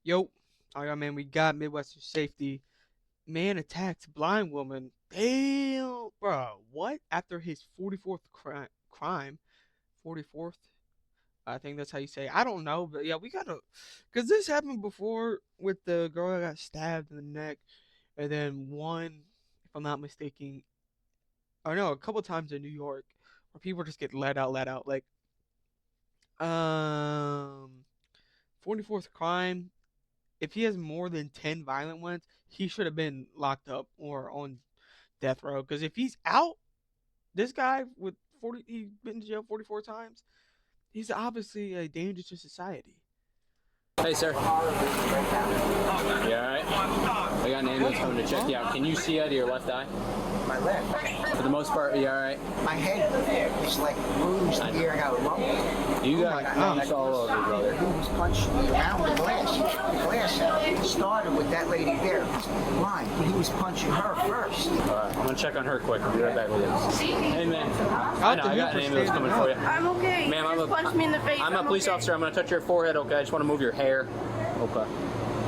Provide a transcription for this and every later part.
Yo, all right, man, we got MidwestSafety. Man attacks blind woman. Damn, bro. What? After his 44th crime, 44th? I think that's how you say it. I don't know, but yeah, we gotta. Because this happened before with the girl that got stabbed in the neck. And then one, if I'm not mistaken, or no, a couple times in New York where people just get let out. Like, um, 44th crime. If he has more than 10 violent ones, he should have been locked up or on death row. Because if he's out, this guy with 40, he's been to jail 44 times. He's obviously a danger to society. Hey, sir. You alright? I got an ambulance coming to check you out. Can you see out of your left eye? My left. For the most part, you alright? My head is like bruised here. I got a lump. You got bumps all over, brother. He was punching me around the glass. He took the glass out. It started with that lady there, blind. He was punching her first. Alright, I'm gonna check on her quick. I'll be right back with you. Hey, man. I got an ambulance coming for you. I'm okay. Ma'am, You just punched me in the face. I'm a police officer. I'm gonna touch your forehead, okay? I just want to move your hair. Okay.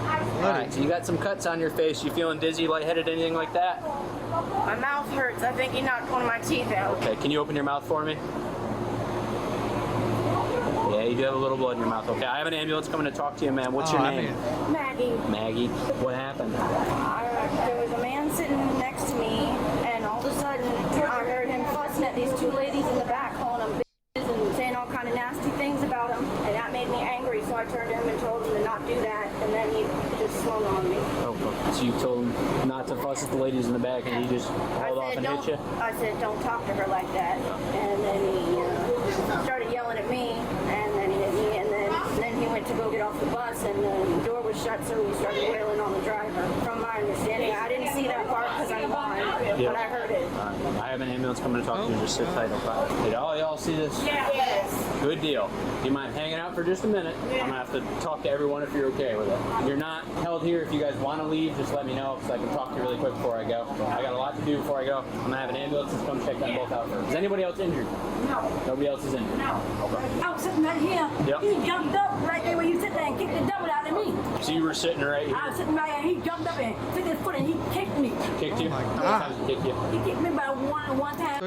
Alright, so you got some cuts on your face. You feeling dizzy, lightheaded, anything like that? My mouth hurts. I think he knocked one of my teeth out. Okay, can you open your mouth for me? Yeah, you do have a little blood in your mouth. Okay, I have an ambulance coming to talk to you, ma'am. What's your name? Maggie. Maggie. What happened? There was a man sitting next to me, and all of a sudden, I heard him fussing at these two ladies in the back, calling them bitches and saying all kind of nasty things about him, and that made me angry, so I turned to him and told him to not do that, and then he just swung on me. Okay. So you told him not to fuss at the ladies in the back, and he just hauled off and hit you? I said, don't talk to her like that, and then he started yelling at me, and then he hit me, and then he went to go get off the bus, and the door was shut, so he started wailing on the driver. From my understanding, I didn't see that part because I'm blind, but I heard it. I have an ambulance coming to talk to you. Just sit tight, okay? Did all y'all see this? Yes. Good deal. Do you mind hanging out for just a minute? I'm going to have to talk to everyone if you're okay with it. You're not held here. If you guys want to leave, just let me know so I can talk to you really quick before I go. I got a lot to do before I go. I'm going to have an ambulance that's come check them both out first. Is anybody else injured? No. Nobody else is injured? No. Okay. I was sitting right here. Yep. He jumped up right there where you sit there and kicked the devil out of me. So you were sitting right here? I was sitting right here. He jumped up and took his foot and he kicked me. Kicked you? Oh my How many God. times did he kick you? He kicked me by one time. So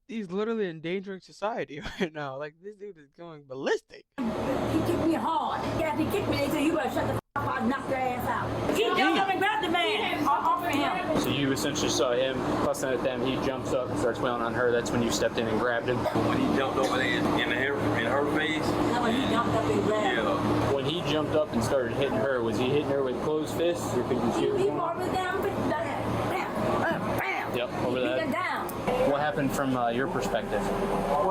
he's literally endangering society right now. Like, this dude is going ballistic. He kicked me hard. Yeah, he kicked me. They said, you better shut the f*** up. I'll knock your ass out. He jumped up and grabbed the man off of him. So you essentially saw him fussing at them. He jumps up and starts wailing on her. That's when you stepped in and grabbed him. When he jumped over there in her face. That's when he jumped up and grabbed her. Yeah. When he jumped up and started hitting her, was he hitting her with closed fists, or could you see what was He going on? brought me down. Bam. Yep, over He that. got down. What happened from your perspective? Well,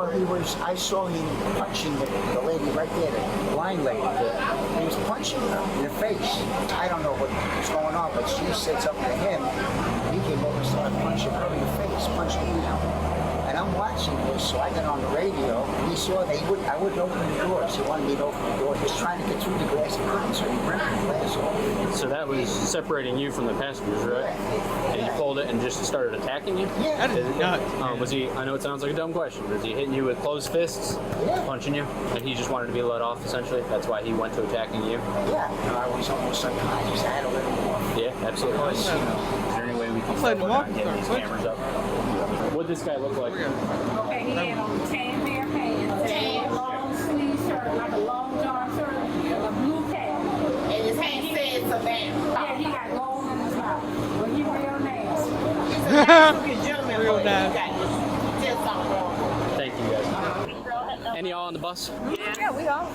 I saw him punching the lady right there, the blind lady. He was punching her in the face. I don't know what was going on, but she said something to him. He came over and started punching her in the face, punching me out. And I'm watching this, so I got on the radio. He saw that I wouldn't open the doors. He wanted me to open the door. He was trying to get through the glass. He couldn't, so he ripped the glass off. So that was separating you from the passengers, right? And he pulled it and just started attacking you? Yeah. That is nuts. Was he, I know it sounds like a dumb question, was he hitting you with closed fists? Yeah. Punching you? And he just wanted to be let off, essentially? That's why he went to attacking you? Yeah. And I was almost unconscious. I had to let him off. Yeah, absolutely. Is there any way we can start working on getting these cameras up? What'd this guy look like? Okay, he had on tan pair of pants, a long sleeve shirt, like a long john shirt, and a blue cap. And his hand said Savannah. Yeah, he got long in his mouth. But he real nasty. Real nasty. Thank you, guys. Any y'all on the bus? Yeah, we all.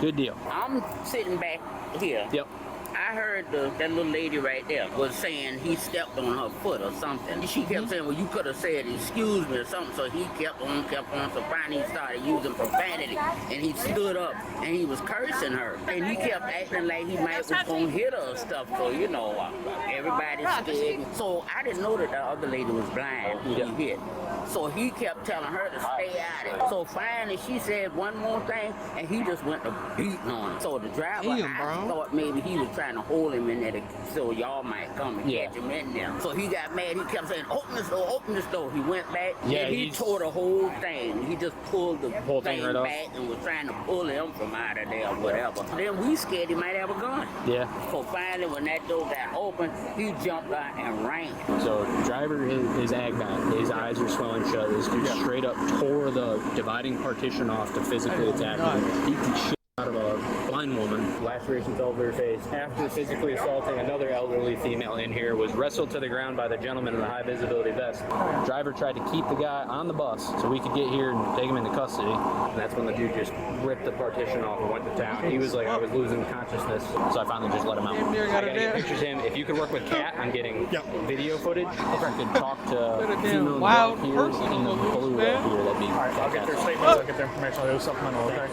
Good deal. I'm sitting back here. Yep. I heard that little lady right there was saying he stepped on her foot or something. She kept saying, well, you could have said, excuse me or something. So he kept on. So finally he started using profanity. And he stood up and he was cursing her. And he kept acting like he might was going to hit her or stuff. So, everybody scared. So I didn't know that the other lady was blind who he hit. So he kept telling her to stay out of it. So finally she said one more thing and he just went to beating on her. So the driver, I thought maybe he was trying to to hold him in there so y'all might come and catch him in there. So he got mad. He kept saying, open this door, open this door. He went back and he tore the whole thing. He just pulled the whole thing right back and was trying to pull him from out of there or whatever. Then we scared he might have a gun. Yeah. So finally, when that door got open, he jumped out and ran. So driver is agbat. His eyes are swelling shut. This dude straight up tore the dividing partition off to physically attack him. He beat the shit out of a blind woman. Lacerations all over her face. After physically assaulting another elderly female in here, was wrestled to the ground by the gentleman in the high visibility vest. Driver tried to keep the guy on the bus so we could get here and take him into custody. And that's when the dude just ripped the partition off and went to town. He was like, I was losing consciousness, so I finally just let him out. I gotta get pictures of him. If you could work with Kat on getting video footage, if you could talk to female wild here person in the blue right here, that'd be I'll get their statements, I'll get their information, I'll do supplemental, okay?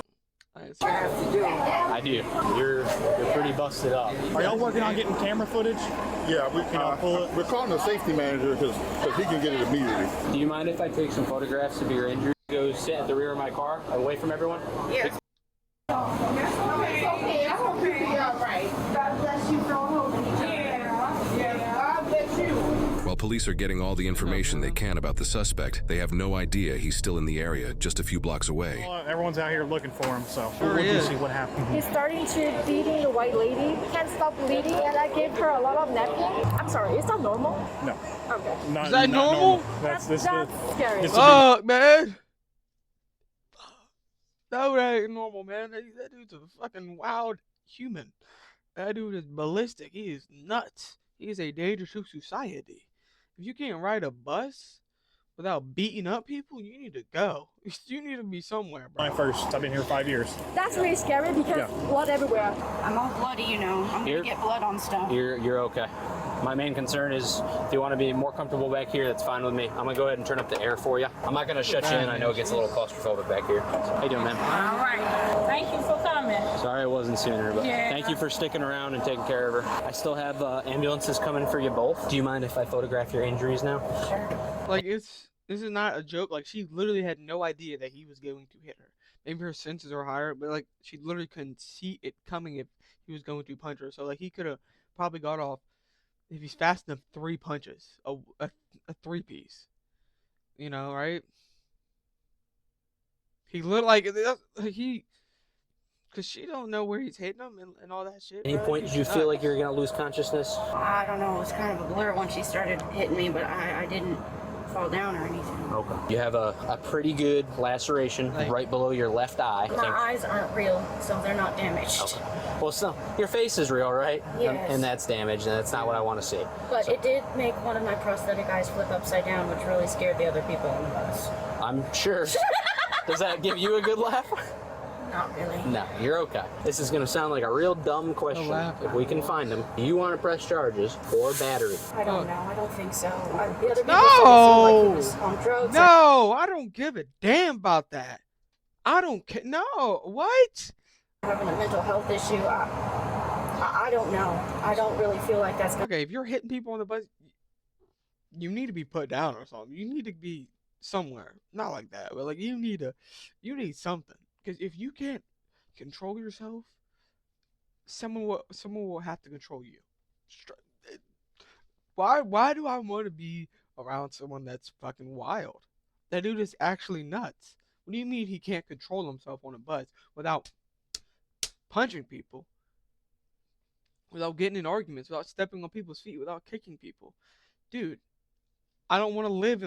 I do. You're pretty busted up. Are y'all working on getting camera footage? Yeah, pull it? we're calling the safety manager because he can get it immediately. Do you mind if I take some photographs of your injury? Go sit at the rear of my car, away from everyone? Yes. Okay, I hope you be all right. God bless you, don't hold me. Yeah, God bless you. While police are getting all the information they can about the suspect, they have no idea he's still in the area, just a few blocks away. Well, everyone's out here looking for him, so Sure we'll is. just see what happens. He's starting to beating the white lady. Can't stop bleeding, and I gave her a lot of napkins. I'm sorry, is that normal? No. Okay. Not, Is that not normal? That's scary. this- Fuck, man. No, that ain't normal, man. That dude's a fucking wild human. That dude is ballistic. He is nuts. He is a danger to society. If you can't ride a bus without beating up people, you need to go. You need to be somewhere, bro. my first. I've been here 5 years. That's really scary because blood everywhere. I'm all bloody, you know. I'm Here? gonna get blood on stuff. You're okay. My main concern is if you want to be more comfortable back here, that's fine with me. I'm gonna go ahead and turn up the air for you. I'm not gonna shut you in. I know it gets a little claustrophobic back here. How you doing, man? All right. Thank you for coming. Sorry it wasn't sooner, but Yeah. thank you for sticking around and taking care of her. I still have ambulances coming for you both. Do you mind if I photograph your injuries now? Like, this is not a joke. Like, she literally had no idea that he was going to hit her. Maybe her senses are higher, but like, she literally couldn't see it coming if he was going to punch her. So like, he could have probably got off, if he's fast enough, 3 punches, a 3-piece. You know, right? He looked like because she don't know where he's hitting him and all that shit. Any bro. point did you feel like you were gonna lose consciousness? I don't know. It was kind of a blur when she started hitting me, but I didn't fall down or anything. Okay. You have a pretty good laceration right below your left eye. My eyes aren't real, so they're not damaged. Okay. Well, so your face is real, right? Yes. And that's damaged, and that's not what I want to see. But it did make one of my prosthetic eyes flip upside down, which really scared the other people on the bus. I'm sure. Does that give you a good laugh? Not really. No, you're okay. This is going to sound like a real dumb question. If we can find them, do you want to press charges or battery? I don't know. I don't think so. The other people No! said it seemed like he was on drugs. No, I don't give a damn about that. I don't care. No, what? Having a mental health issue. I don't know. I don't really feel like that's gonna. Okay, if you're hitting people on the bus, you need to be put down or something. You need to be somewhere. Not like that, but like you need something. Because if you can't control yourself, someone will have to control you. Why do I want to be around someone that's fucking wild? That dude is actually nuts. What do you mean he can't control himself on a bus without punching people, without getting in arguments, without stepping on people's feet, without kicking people? Dude, I don't want to live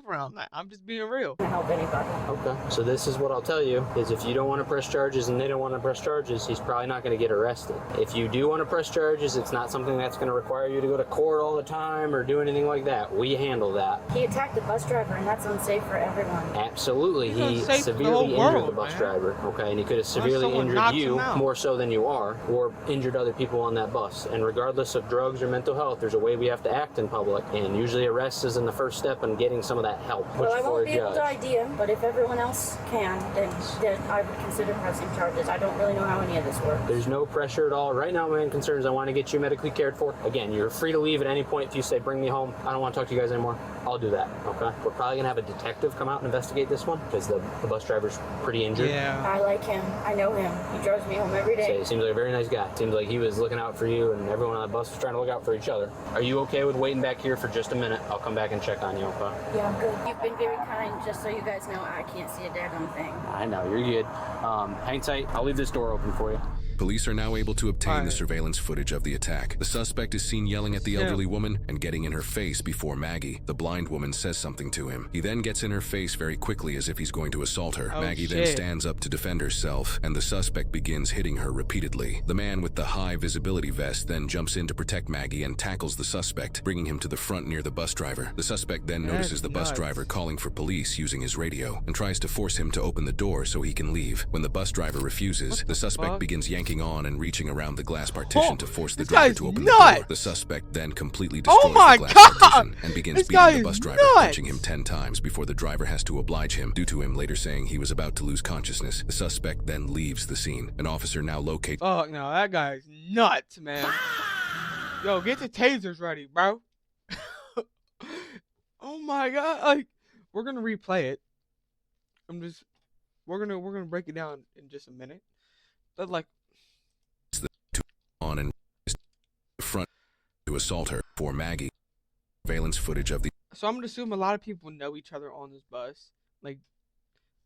around that. I'm just being real. Help anybody. Okay. So this is what I'll tell you, is if you don't want to press charges and they don't want to press charges, he's probably not going to get arrested. If you do want to press charges, it's not something that's going to require you to go to court all the time or do anything like that. We handle that. He attacked the bus driver, and that's unsafe for everyone. Absolutely. He's He unsafe for the severely whole injured world, the bus man. driver, okay? And he could have severely someone injured knocks you him out. more so than you are, or injured other people on that bus. And regardless of drugs or mental health, there's a way we have to act in public, and usually arrest is in the first step in getting some of that help. Well, I before won't a be able to judge. ID him, but if everyone else can, then I would consider pressing charges. I don't really know how any of this works. There's no pressure at all. Right now, my main concern is I want to get you medically cared for. Again, you're free to leave at any point if you say, bring me home. I don't want to talk to you guys anymore. I'll do that, okay? We're probably gonna have a detective come out and investigate this one because the bus driver's pretty injured. Yeah. I like him. I know him. He drives me home every So day. he seems like a very nice guy. Seems like he was looking out for you and everyone on the bus was trying to look out for each other. Are you okay with waiting back here for just a minute? I'll come back and check on you, okay? Yeah, I'm good. You've been very kind. Just so you guys know, I can't see a daggone thing. I know, you're good. Hang tight. I'll leave this door open for you. Police are now able to obtain the surveillance footage of the attack. The suspect is seen yelling at the elderly woman and getting in her face before Maggie, the blind woman, says something to him. He then gets in her face very quickly as if he's going to assault her. Maggie then stands up to defend herself, and the suspect begins hitting her repeatedly. The man with the high visibility vest then jumps in to protect Maggie and tackles the suspect, bringing him to the front near the bus driver. The suspect then notices the bus driver calling for police using his radio and tries to force him to open the door so he can leave. When the bus driver refuses, the suspect begins yanking on and reaching around the glass partition to force the driver to open the door. The suspect then completely destroys the glass partition and begins beating the bus driver, punching him 10 times before the driver has to oblige him, due to him later saying he was about to lose consciousness. The suspect then leaves the scene. An officer now locates... Oh, no, that guy's nuts, man. Yo, get the tasers ready, bro. Oh my god, like, we're gonna replay it. We're gonna break it down in just a minute. But like, on and front to assault her for Maggie. Surveillance footage of the... So I'm gonna assume a lot of people know each other on this bus. Like,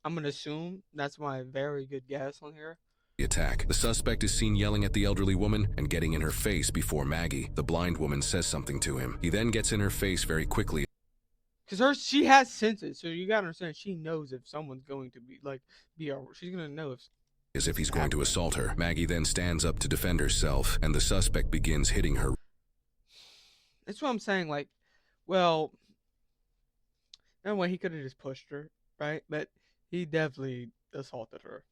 I'm gonna assume that's my very good guess on here. Attack. The suspect is seen yelling at the elderly woman and getting in her face before Maggie, the blind woman, says something to him. He then gets in her face very quickly. Cause she has senses, so you gotta understand. She knows if someone's going to be she's gonna know if. As if he's going to assault her. Maggie then stands up to defend herself, and the suspect begins hitting her. That's what I'm saying. Like, well, in a way, he could have just pushed her, right? But he definitely assaulted her,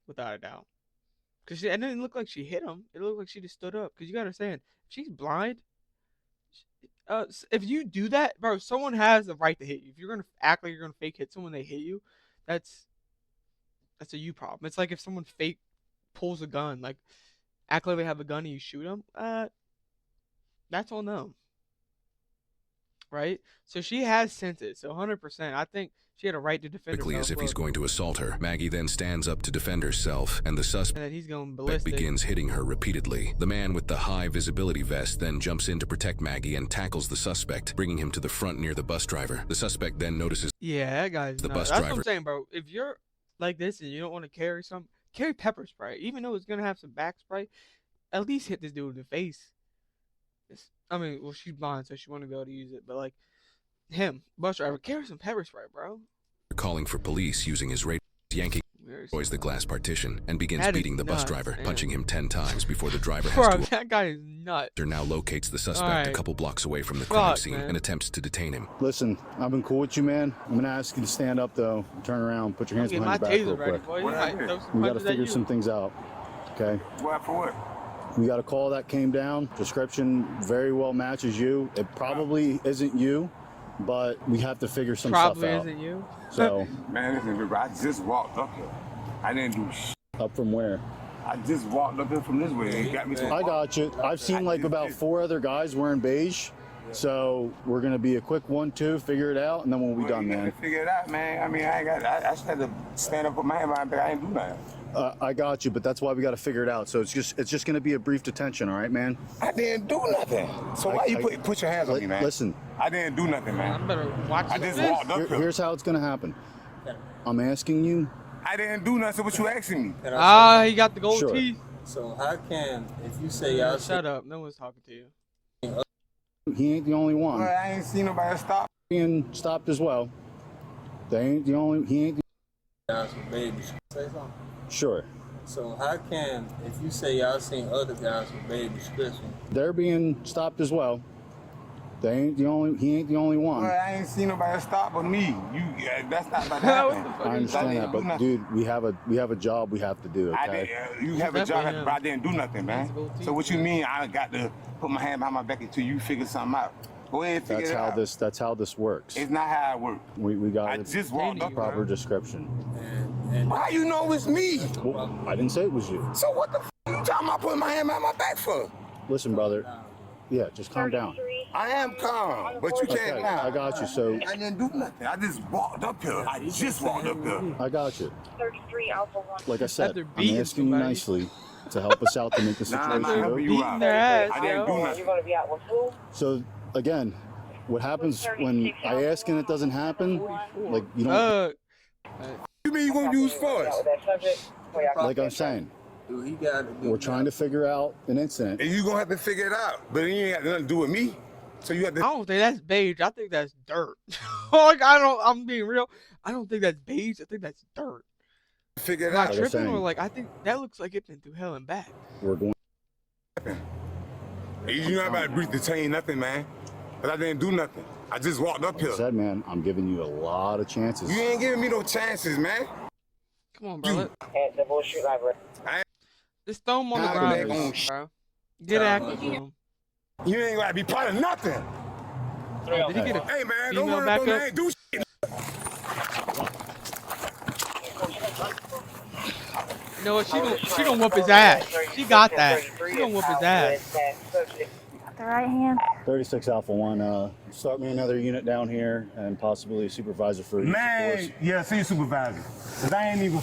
without a doubt. Cause it didn't look like she hit him. It looked like she just stood up. Cause you gotta understand, if she's blind, if you do that, bro, someone has the right to hit you. If you're gonna act like you're gonna fake hit someone, they hit you. That's a you problem. It's like if someone fake pulls a gun, like act like they have a gun and you shoot them. That's on them, right? So she has senses. So 100%, I think she had a right to defend herself. As if he's going to assault her. Maggie then stands up to defend herself, and the suspect he's going ballistic. Begins hitting her repeatedly. The man with the high visibility vest then jumps in to protect Maggie and tackles the suspect, bringing him to the front near the bus driver. The suspect then notices... Yeah, that guy's the nuts. bus That's driver. what I'm saying, bro. If you're like this and you don't want to carry carry pepper spray. Even though it's gonna have some back spray, at least hit this dude in the face. Well, she's blind, so she wouldn't be able to use it. But like him, bus driver, carry some pepper spray, bro. Calling for police using his radio, yanking destroys the glass partition and begins beating the bus driver, punching him 10 times before the driver has to... That guy is nuts. Now locates the suspect a couple blocks away from the crime scene and attempts to detain him. Listen, I've been cool with you, man. I'm gonna ask you to stand up though, turn around, put your hands behind your back real quick. We gotta figure some things out. Okay. What for what? We got a call that came down. Description very well matches you. It probably isn't you, but we have to figure some stuff out. Probably isn't you. So, man, listen, I just walked up here. I didn't do up from where? I just walked up here from this way. It got me to I got you. I've seen like about 4 other guys wearing beige. So we're gonna be a quick 1-2, figure it out, and then we'll be done, man. Figure it out, man. I mean, I just had to stand up with my hand behind, but I didn't do nothing. I got you, but that's why we got to figure it out. So it's just going to be a brief detention, all right, man? I didn't do nothing. So why you put your hands on me, man? Listen. I didn't do nothing, man. I better watch I just walked up here. Here's how it's going to happen. I'm asking you. I didn't do nothing. So what you asking me? He got the gold teeth. So how can, if you say y'all... Shut up. No one's talking to you. He ain't the only one. Well, I ain't seen nobody stop. Being stopped as well. They ain't the only... He ain't the... Guys with babies. Say something. Sure. So how can, if you say y'all seen other guys with baby description? They're being stopped as well. They ain't the only. He ain't the only one. Well, I ain't seen nobody stop but me. That's not about to happen. I understand that, but dude, we have a job we have to do. Okay. You have a job, but I didn't do nothing, man. So what you mean? I got to put my hand behind my back until you figure something out. Go ahead and figure it out. That's how this works. It's not how it works. We got I just walked up. Proper description. And how you know it's me? Well, I didn't say it was you. So what the f you talking about putting my hand behind my back for? Listen, brother. Yeah, just calm down. I am calm, but you can't Okay, now. I got you. So I didn't do nothing. I just walked up here. I just walked up here. I got you. 33 Alpha 1. Like I said, After I'm beating asking you somebody. nicely to help us out to make the Nah, I'm situation not helping go. you Beating out. their ass, I didn't do yo. nothing. You're going to be out with who? So again, what happens when I ask and it doesn't happen? Like you don't. You mean you gonna use force? Like I'm saying, Dude, he got to do we're trying to figure out an incident. And you gonna have to figure it out. But it ain't got nothing to do with me. So you have I to don't think that's beige. I think that's dirt. I'm being real. I don't think that's beige. I think that's dirt. figure it Am I out. tripping or like I think that looks like it's been through hell and back. We're going. You're not about to breach the chain, nothing, man. But I didn't do nothing. I just walked up Like I here. said, man, I'm giving you a lot of chances. You ain't giving me no chances, man. Come on, bro. At the bullshit library. Just throw him on the Nah, ground, man. bro. Get active with him. You ain't gotta be part of nothing. Did he get a Hey, man, don't female run up on me. I backup? ain't do shit. You know what? She don't whoop his ass. She got that. She don't whoop his ass. The right hand. 36 Alpha 1. Start me another unit down here and possibly a supervisor for use of force. Man, yeah, see supervisor. Cause I ain't even.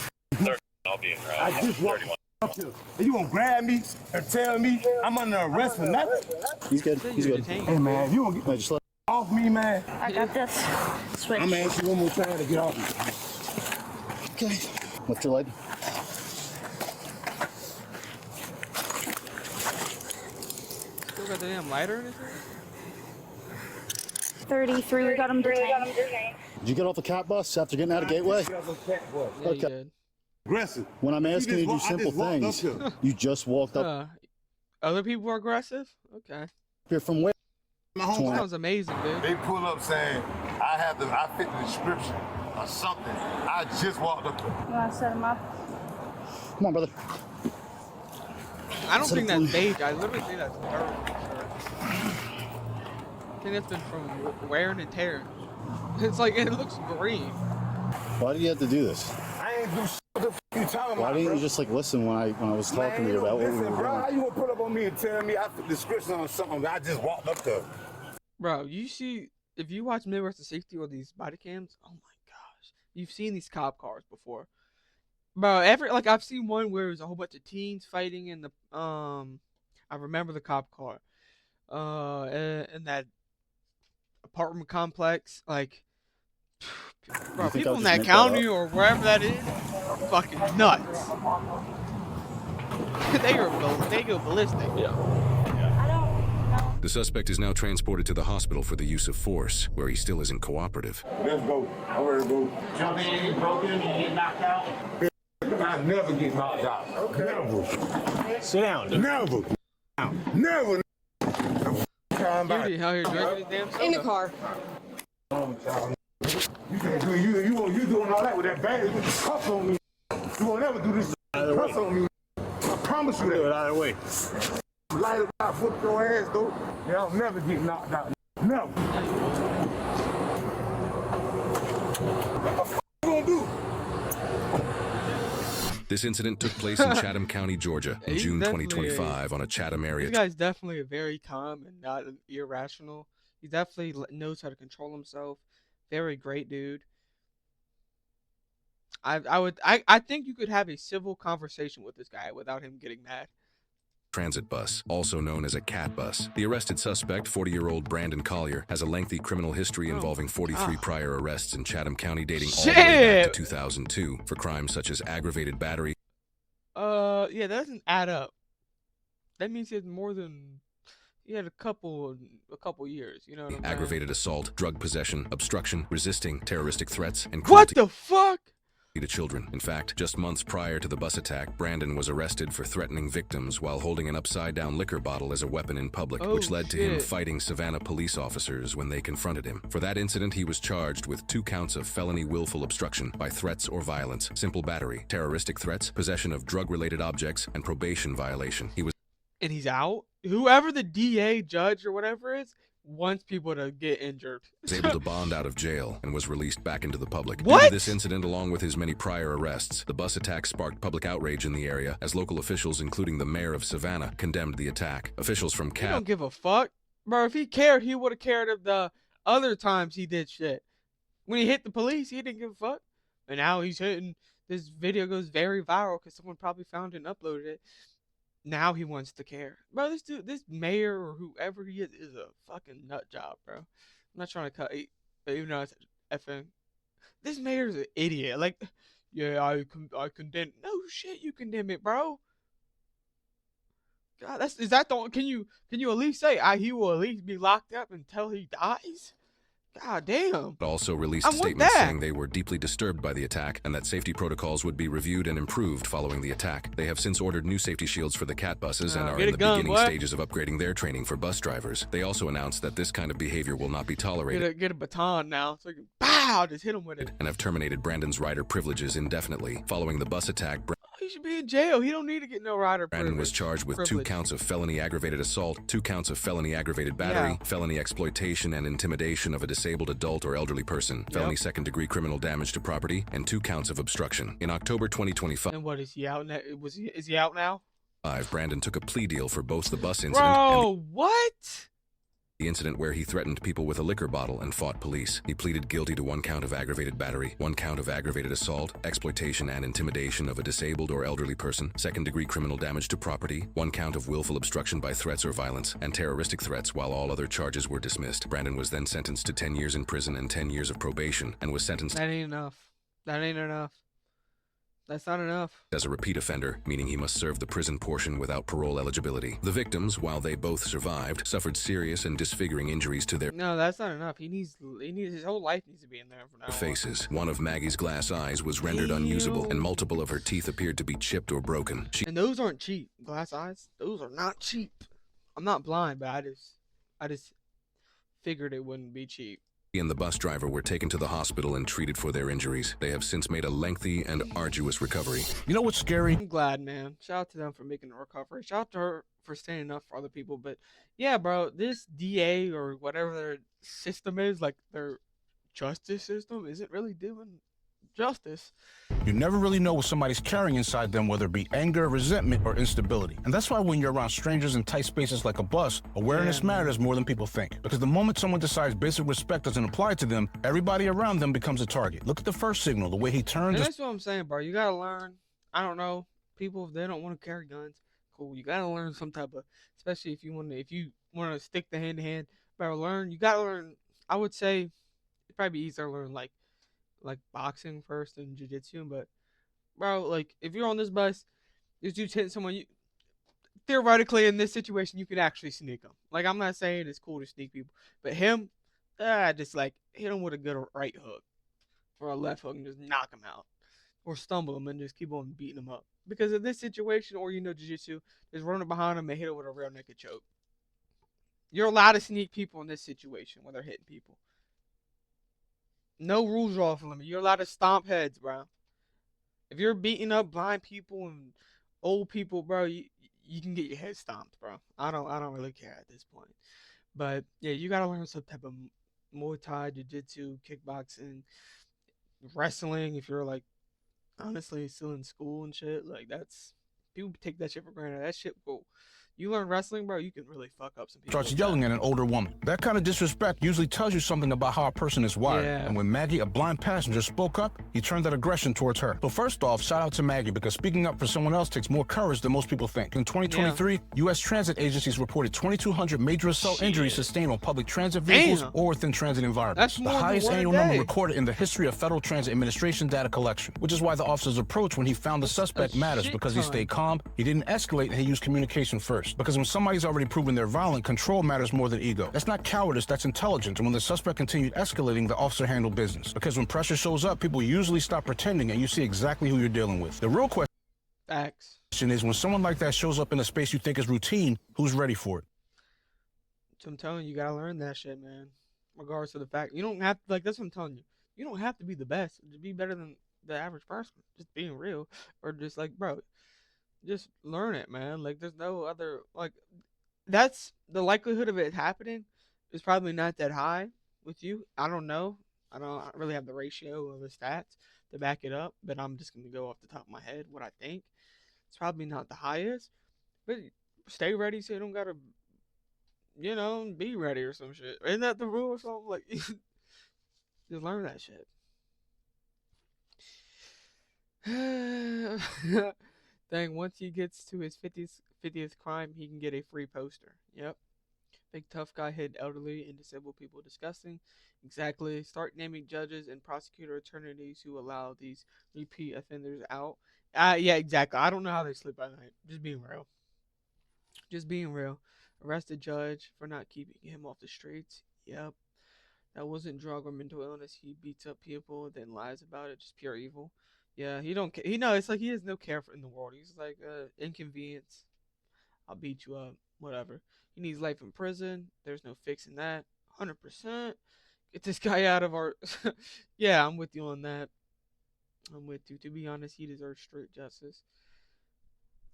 I'll be in route. I just walked up here. And you gonna grab me and tell me I'm under arrest for nothing? He's good. He's good. Hey, man, you gonna get Just let off me, man? I got this. Switch. I'm gonna ask you one more time to get off me. Okay. Lift your leg. Still got the damn lighter in his hand? 33. We got him detained. Did you get off the cat bus after getting out of Gateway? Yeah, he Okay. did. Aggressive. When I'm asking you to do I just simple walked up things, here. you just walked up Other people are aggressive? Okay. here from where? My home, Sounds amazing, dude. they pull up saying I fit the description or something. I just walked up here. You want to set him up? Come on, brother. I don't think that's beige. I literally think that's dirt. I think that's been from wearing and tearing. It's like it looks green. Why did you have to do this? I ain't do shit. What the f you talking Why about, didn't bro? you just like listen when I was talking to you about what we listen, were bro, how doing? you gonna pull up on me and tell me I fit the description on something I just walked up there? Bro, you see, if you watch MidwestSafety or these body cams, oh my gosh, you've seen these cop cars before. Bro, I've seen one where there's a whole bunch of teens fighting in the I remember the cop car, in that apartment complex, like, bro, people in that county or wherever that is, fucking nuts. they go ballistic. Yeah. The suspect is now transported to the hospital for the use of force, where he still isn't cooperative. Let's go. I'm ready to go. Jump in, you broken, you get knocked out. I never get knocked out. Okay. Never. Sit down, dude. Never. Never. Dude, how you drinking his damn soda? In the car. You can't do you doing all that with that bag with the cuffs on me. You won't ever do this with cuffs on me. I promise you that. Do it either way. Light it out, foot your ass, though. Yeah, I'll never get knocked out. Never. What you gonna do? This incident took place in Chatham County, Georgia, in He's June definitely 2025 on a Chatham area. This guy's definitely very calm and not irrational. He definitely knows how to control himself. Very great dude. I think you could have a civil conversation with this guy without him getting mad. Transit bus, also known as a cat bus. The arrested suspect, 40-year-old Brandon Collier, has a lengthy criminal history involving 43 prior arrests in Chatham County dating all the way back to 2002 for crimes such as aggravated battery. Yeah, that doesn't add up. That means it's more than he had a couple years, you know what I'm saying? Aggravated assault, drug possession, obstruction, resisting, terroristic threats, and What cruelty the fuck? to children. In fact, just months prior to the bus attack, Brandon was arrested for threatening victims while holding an upside-down liquor bottle as a weapon in public, which led to him fighting Savannah police officers when they confronted him. For that incident, he was charged with 2 counts of felony willful obstruction by threats or violence, simple battery, terroristic threats, possession of drug-related objects, and probation violation. And he's out? Whoever the DA, judge, or whatever is, wants people to get injured. Was able to bond out of jail and was released back into the public. What? Due to this incident, along with his many prior arrests, the bus attack sparked public outrage in the area as local officials, including the mayor of Savannah, condemned the attack. Officials from They don't give a fuck. Bro, if he cared, he would have cared of the other times he did shit. When he hit the police, he didn't give a fuck. And now he's hitting. This video goes very viral because someone probably found it and uploaded it. Now he wants to care. Bro, this dude, this mayor or whoever he is a fucking nut job, bro. I'm not trying to cut, but even though it's effing. This mayor's an idiot. Like, yeah, I condemn. No shit, you condemn it, bro. God, is that the? Can you at least say he will at least be locked up until he dies? God damn. Also released statements saying they were deeply disturbed by the attack and that safety protocols would be reviewed and improved following the attack. They have since ordered new safety shields for the cat buses and are in the beginning stages of upgrading their training for bus drivers. They also announced that this kind of behavior will not be tolerated. Get a baton now so you can pow, just hit him with it. And have terminated Brandon's rider privileges indefinitely. Following the bus attack, he should be in jail. He don't need to get no rider privilege. Brandon was charged with 2 counts of felony aggravated assault, 2 counts of felony aggravated battery, felony exploitation and intimidation of a disabled adult or elderly person, felony second-degree criminal damage to property, and 2 counts of obstruction. In October 2025. And what, is he out now? Is he out now? Brandon took a plea deal for both the bus incident Bro, what? The incident where he threatened people with a liquor bottle and fought police. He pleaded guilty to 1 count of aggravated battery, 1 count of aggravated assault, exploitation and intimidation of a disabled or elderly person, second-degree criminal damage to property, 1 count of willful obstruction by threats or violence, and terroristic threats, while all other charges were dismissed. Brandon was then sentenced to 10 years in prison and 10 years of probation, and was sentenced— That ain't enough. That ain't enough. That's not enough. As a repeat offender, meaning he must serve the prison portion without parole eligibility. The victims, while they both survived, suffered serious and disfiguring injuries to their— No, that's not enough. He needs his whole life needs to be in there for now. Faces. One of Maggie's glass eyes was rendered unusable, and multiple of her teeth appeared to be chipped or broken. And those aren't cheap. Glass eyes, those are not cheap. I'm not blind, but I just figured it wouldn't be cheap. He and the bus driver were taken to the hospital and treated for their injuries. They have since made a lengthy and arduous recovery. You know what's scary? I'm glad, man. Shout out to them for making a recovery. Shout out to her for standing up for other people. But yeah, bro, this DA or whatever their system is, like their justice system, isn't really doing justice. You never really know what somebody's carrying inside them, whether it be anger, resentment, or instability. And that's why when you're around strangers in tight spaces like a bus, awareness matters more than people think. Because the moment someone decides basic respect doesn't apply to them, everybody around them becomes a target. Look at the first signal, the way he turned. And that's what I'm saying, bro. You gotta learn. I don't know. People, if they don't want to carry guns, cool. You gotta learn some type of, especially if you want to stick the hand to hand. Bro, you gotta learn. I would say it'd probably be easier to learn like boxing first and jiu-jitsu, but bro, like if you're on this bus, this dude's hitting someone, theoretically in this situation you can actually sneak him. Like, I'm not saying it's cool to sneak people, but him, just like hit him with a good right hook or a left hook and just knock him out, or stumble him and just keep on beating him up. Because in this situation, or jiu-jitsu, just running behind him and hit him with a rear naked choke. You're allowed to sneak people in this situation when they're hitting people. No rules are off limit. You're allowed to stomp heads, bro. If you're beating up blind people and old people, bro, you can get your head stomped, bro. I don't really care at this point. But yeah, you gotta learn some type of Muay Thai, Jiu-Jitsu, kickboxing, wrestling. If you're like honestly still in school and shit, like that's people take that shit for granted. That shit will. You learn wrestling, bro, you can really fuck up some people. Starts yelling at an older woman. That kind of disrespect usually tells you something about how a person is wired. Yeah. And when Maggie, a blind passenger, spoke up, he turned that aggression towards her. So first off, shout out to Maggie, because speaking up for someone else takes more courage than most people think. In 2023, U.S. transit agencies reported 2,200 major assault injuries sustained on public transit vehicles or within transit environments. That's more the highest than annual one a number day. recorded in the history of Federal Transit Administration data collection, which is why the officer's approach when he found the suspect matters, because he stayed calm, he didn't escalate, and he used communication first. Because when somebody's already proven they're violent, control matters more than ego. That's not cowardice, that's intelligence. And when the suspect continued escalating, the officer handled business. Because when pressure shows up, people usually stop pretending and you see exactly who you're dealing with. The real question is, when someone like that shows up in a space you think is routine, who's ready for it? So I'm telling you, you gotta learn that shit, man. Regardless of the fact, you don't have to, like, that's what I'm telling you. You don't have to be the best to be better than the average person. Just being real, or just like, bro, just learn it, man. Like, there's no other, like, that's the likelihood of it happening is probably not that high with you. I don't know. I don't really have the ratio of the stats to back it up, but I'm just gonna go off the top of my head what I think. It's probably not the highest, but stay ready so you don't gotta you know, be ready or some shit. Isn't that the rule or something? Like, just learn that shit. Dang, once he gets to his 50th crime, he can get a free poster. Yep. Big tough guy hit elderly and disabled people. Disgusting. Exactly. Start naming judges and prosecutor attorneys who allow these repeat offenders out. Yeah, exactly. I don't know how they sleep at night. Just being real. Just being real. Arrest a judge for not keeping him off the streets. Yep. That wasn't drug or mental illness. He beats up people, then lies about it. Just pure evil. Yeah, he don't. He know it's like he has no care for in the world. He's like inconvenience. I'll beat you up. Whatever. He needs life in prison. There's no fixing that. 100%. Get this guy out of our. Yeah, I'm with you on that. I'm with you. To be honest, he deserves straight justice.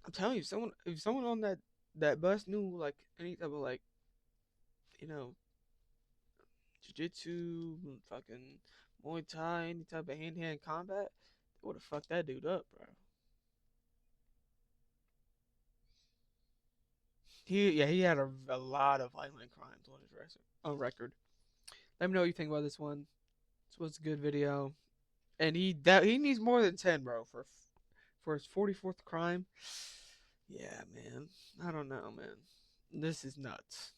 I'm telling you, if someone on that bus knew like any type of like, you know, jiu-jitsu, fucking Muay Thai, any type of hand-to-hand combat, they would have fucked that dude up, bro. He had a lot of violent crimes on his record. Let me know what you think about this one. This was a good video, and he needs more than 10, bro, for his 44th crime. Yeah, man. I don't know, man. This is nuts.